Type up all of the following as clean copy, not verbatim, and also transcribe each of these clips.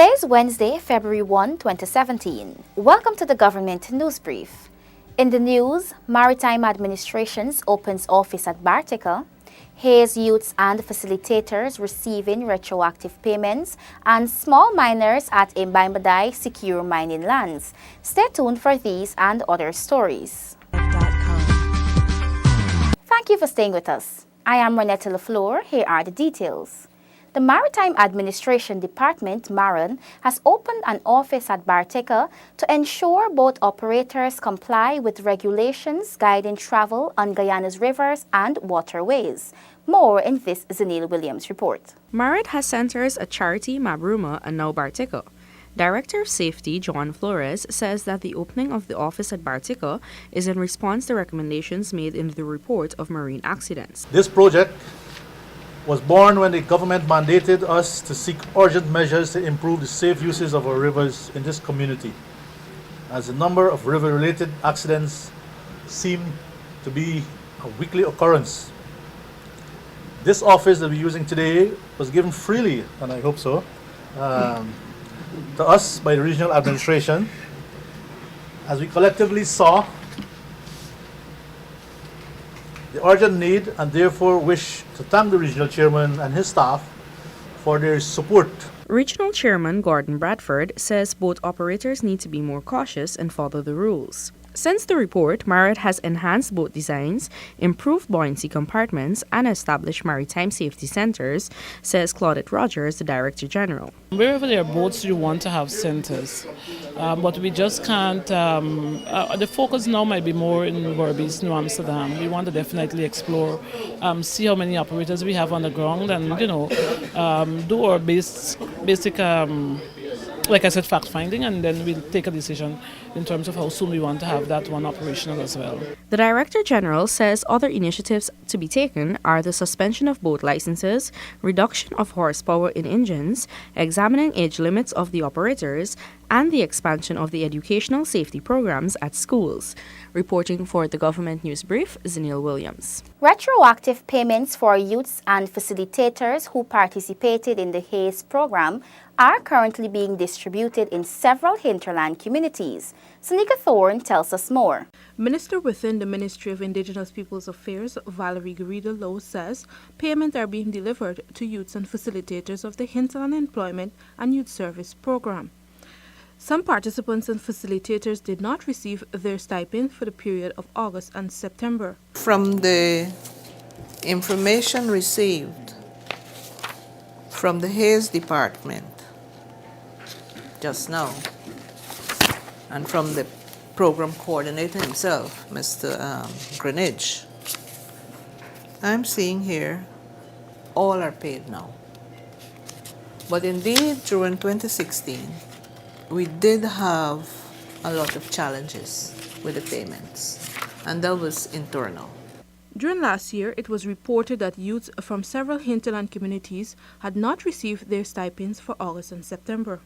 Today is Wednesday, February 1, 2017. Welcome to the Government News Brief. In the news, Maritime Administrations opens office at Bartica, Hayes youths and facilitators receiving retroactive payments, and small miners at Imbaimbadai secure mining lands. Stay tuned for these and other stories. Thank you for staying with us. I am Renetta LaFleur. Here are the details. The Maritime Administration Department, MARAN, has opened an office at Bartica to ensure boat operators comply with regulations guiding travel on Guyana's rivers and waterways. More in this Zanil Williams report. MARAN has centers at Charity, Mabruma, and now Bartica. Director of Safety John Flores says that the opening of the office at Bartica is in response to recommendations made in the report of marine accidents. This project was born when the government mandated us to seek urgent measures to improve the safe uses of our rivers in this community, as the number of river-related accidents seem to be a weekly occurrence. This office that we're using today was given freely, and I hope so, to us by the regional administration, as we collectively saw the urgent need and therefore wish to thank the regional chairman and his staff for their support. Regional Chairman Gordon Bradford says boat operators need to be more cautious and follow the rules. Since the report, MARAN has enhanced boat designs, improved buoyancy compartments, and established maritime safety centers, says Claudette Rogers, the Director General. Wherever there are boats, you want to have centers, but we just can't. The focus now might be more in Berbice, New Amsterdam. We want to definitely explore, see how many operators we have on the ground, and do our basic. Like I said, fact-finding, and then we'll take a decision in terms of how soon we want to have that one operational as well. The Director General says other initiatives to be taken are the suspension of boat licenses, reduction of horsepower in engines, examining age limits of the operators, and the expansion of the educational safety programs at schools. Reporting for the Government News Brief, Zanil Williams. Retroactive payments for youths and facilitators who participated in the Hayes program are currently being distributed in several hinterland communities. Sanika Thorne tells us more. Minister within the Ministry of Indigenous Peoples Affairs, Valerie Garrido-Lowe, says payments are being delivered to youths and facilitators of the Hinterland Employment and Youth Service Program. Some participants and facilitators did not receive their stipend for the period of August and September. From the information received from the Hayes Department just now, and from the program coordinator himself, Mr. Greenidge, I'm seeing here all are paid now. But indeed, during 2016, we did have a lot of challenges with the payments, and that was internal. During last year, it was reported that youths from several hinterland communities had not received their stipends for August and September.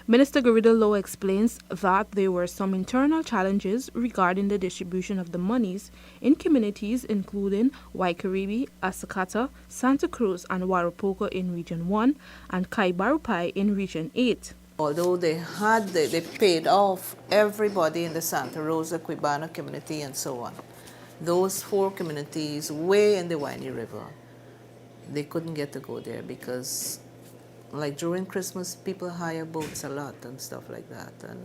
Minister Garrido-Lowe explains that there were some internal challenges regarding the distribution of the monies in communities including Waikaribi, Asakata, Santa Cruz, and Warapoka in Region 1 and Kaibarupai in Region 8. Although they paid off everybody in the Santa Rosa, Quibano community and so on. Those 4 communities way in the Winey River, they couldn't get to go there because like during Christmas, people hire boats a lot and stuff like that. And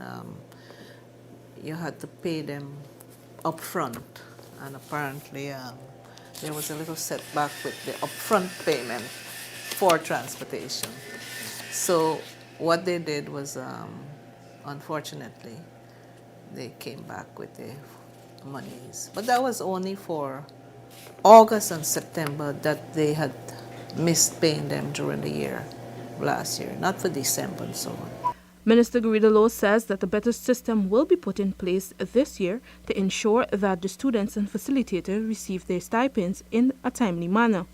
you had to pay them up front. And apparently there was a little setback with the upfront payment for transportation. So what they did was, unfortunately, they came back with the monies. But that was only for August and September that they had missed paying them during the year last year, not for December and so on. Minister Garrido-Lowe says that a better system will be put in place this year to ensure that the students and facilitators receive their stipends in a timely manner.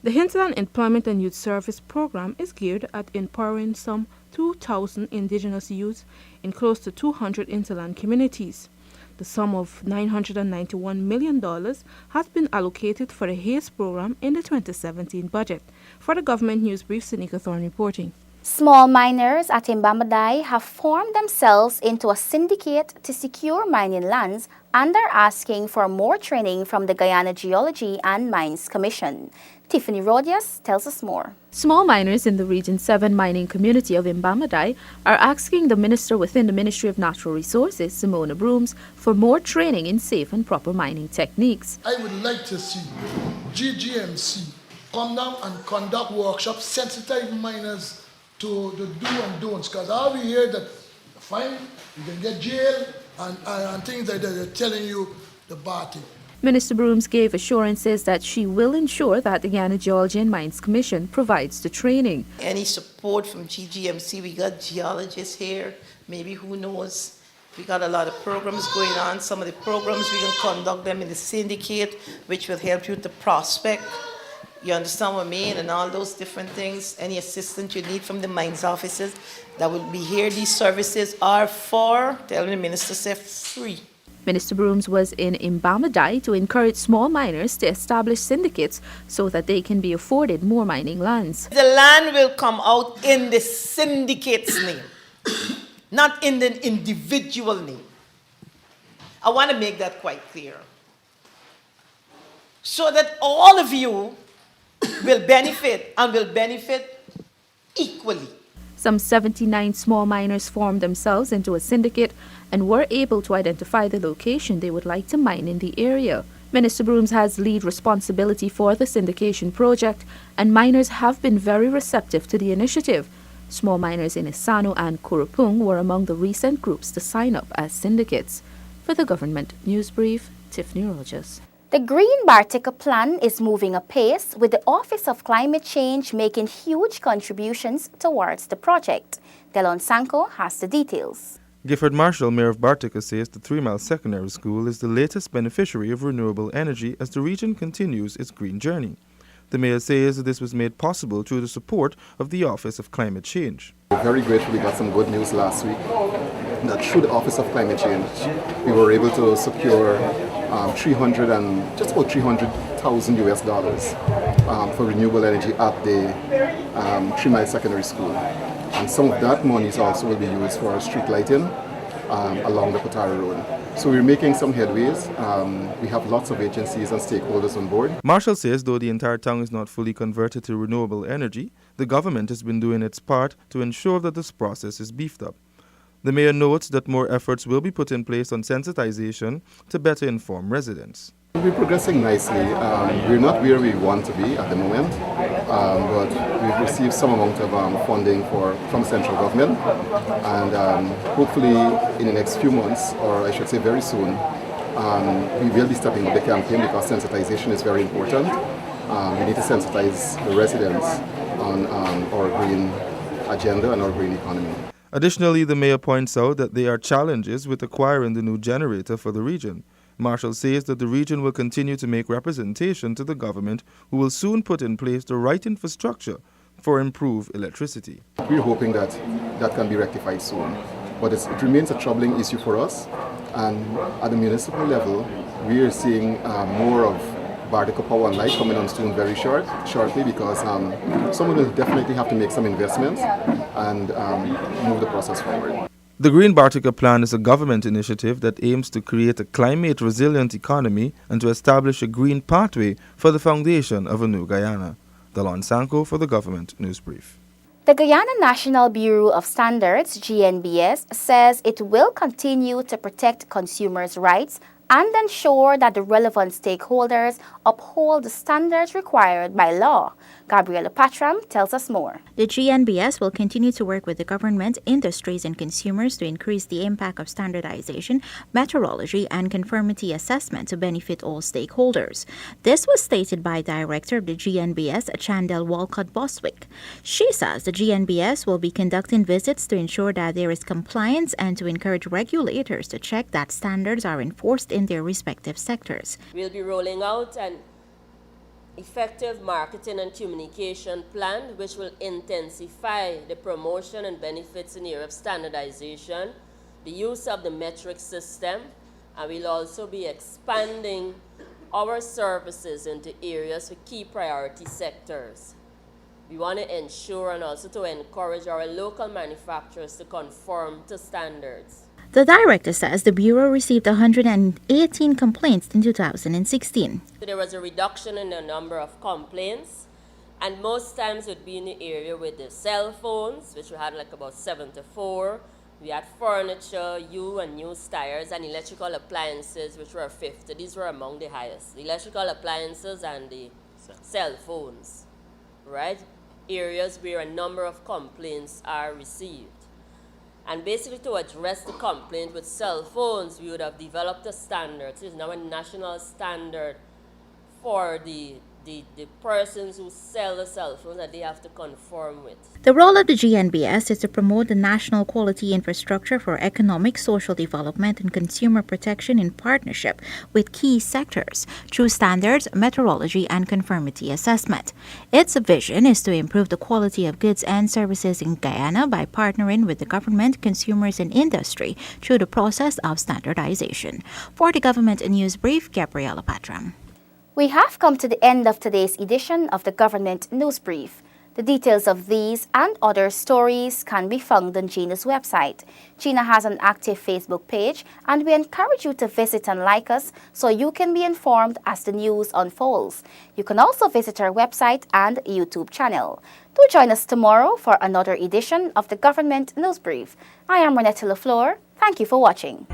The Hinterland Employment and Youth Service Program is geared at empowering some 2,000 indigenous youth in close to 200 hinterland communities. The sum of $991 million has been allocated for the Hayes program in the 2017 budget. For the Government News Brief, Sanika Thorne reporting. Small miners at Mbambaday have formed themselves into a syndicate to secure mining lands and are asking for more training from the Guyana Geology and Mines Commission. Tiffany Rodias tells us more. Small miners in the Region 7 mining community of Mbambaday are asking the minister within the Ministry of Natural Resources, Simona Brooms, for more training in safe and proper mining techniques. I would like to see GGMC come down and conduct workshops, sensitize miners to the do and don'ts, because all we hear that fine, you can get jail and things like that, they're telling you the bad thing. Minister Brooms gave assurances that she will ensure that the Guyana Geology and Mines Commission provides the training. Any support from GGMC, we got geologists here, maybe who knows, we got a lot of programs going on. Some of the programs we can conduct them in the syndicate, which will help you to prospect. You understand what I mean? And all those different things. Any assistance you need from the mines officers that will be here. These services are for, telling the minister, say, free. Minister Brooms was in Mbambaday to encourage small miners to establish syndicates so that they can be afforded more mining lands. The land will come out in the syndicate's name, not in the individual name. I want to make that quite clear. So that all of you will benefit and will benefit equally. Some 79 small miners formed themselves into a syndicate and were able to identify the location they would like to mine in the area. Minister Brooms has lead responsibility for the syndication project, and miners have been very receptive to the initiative. Small miners in Isano and Kurupung were among the recent groups to sign up as syndicates. For the Government News Brief, Tiffany Rogers. The Green Bartica plan is moving apace, with the Office of Climate Change making huge contributions towards the project. Delon Sanko has the details. Gifford Marshall, Mayor of Bartica, says the 3 Mile Secondary School is the latest beneficiary of renewable energy as the region continues its green journey. The mayor says that this was made possible through the support of the Office of Climate Change. We're very grateful we got some good news last week that through the Office of Climate Change we were able to secure just about $300,000 US for renewable energy at the 3 Mile Secondary School. And some of that money also will be used for street lighting along the Potara Road. So we're making some headways. We have lots of agencies and stakeholders on board. Marshall says though the entire town is not fully converted to renewable energy, the government has been doing its part to ensure that this process is beefed up. The mayor notes that more efforts will be put in place on sensitization to better inform residents. We're progressing nicely. We're not where we want to be at the moment, but we've received some amount of funding from central government, and hopefully in the next few months, or I should say very soon, we will be stepping up the campaign because sensitization is very important. We need to sensitize the residents on our green agenda and our green economy. Additionally, the mayor points out that there are challenges with acquiring the new generator for the region. Marshall says that the region will continue to make representation to the government, who will soon put in place the right infrastructure for improved electricity. We're hoping that can be rectified soon, but it remains a troubling issue for us. And at the municipal level, we are seeing more of Bartica Power and Light coming on stream very shortly because someone will definitely have to make some investments and move the process forward. The Green Bartica Plan is a government initiative that aims to create a climate-resilient economy and to establish a green pathway for the foundation of a new Guyana. Delon Sanko for the Government News Brief. The Guyana National Bureau of Standards, GNBS, says it will continue to protect consumers' rights and ensure that the relevant stakeholders uphold the standards required by law. Gabriela Patram tells us more. The GNBS will continue to work with the government, industries, and consumers to increase the impact of standardization, metrology, and conformity assessment to benefit all stakeholders. This was stated by Director of the GNBS, Chandel Walcott-Boswick. She says the GNBS will be conducting visits to ensure that there is compliance and to encourage regulators to check that standards are enforced in their respective sectors. We'll be rolling out an effective marketing and communication plan which will intensify the promotion and benefits in the area of standardization, the use of the metric system, and we'll also be expanding our services into areas for key priority sectors. We want to ensure and also to encourage our local manufacturers to conform to standards. The director says the Bureau received 118 complaints in 2016. So there was a reduction in the number of complaints, and most times it would be in the area with the cell phones, which we had like about 74. We had furniture, and used tires, and electrical appliances, which were 50. These were among the highest. The electrical appliances and the cell phones, right? Areas where a number of complaints are received. And basically to address the complaint with cell phones, we would have developed a standard. So it's now a national standard for the persons who sell the cell phones that they have to conform with. The role of the GNBS is to promote the national quality infrastructure for economic, social development, and consumer protection in partnership with key sectors through standards, metrology, and conformity assessment. Its vision is to improve the quality of goods and services in Guyana by partnering with the government, consumers, and industry through the process of standardization. For the Government News Brief, Gabriela Patram. We have come to the end of today's edition of the Government News Brief. The details of these and other stories can be found on GINA's website. GINA has an active Facebook page, and we encourage you to visit and like us so you can be informed as the news unfolds. You can also visit our website and YouTube channel. Do join us tomorrow for another edition of the Government News Brief. I am Renetta LaFleur. Thank you for watching.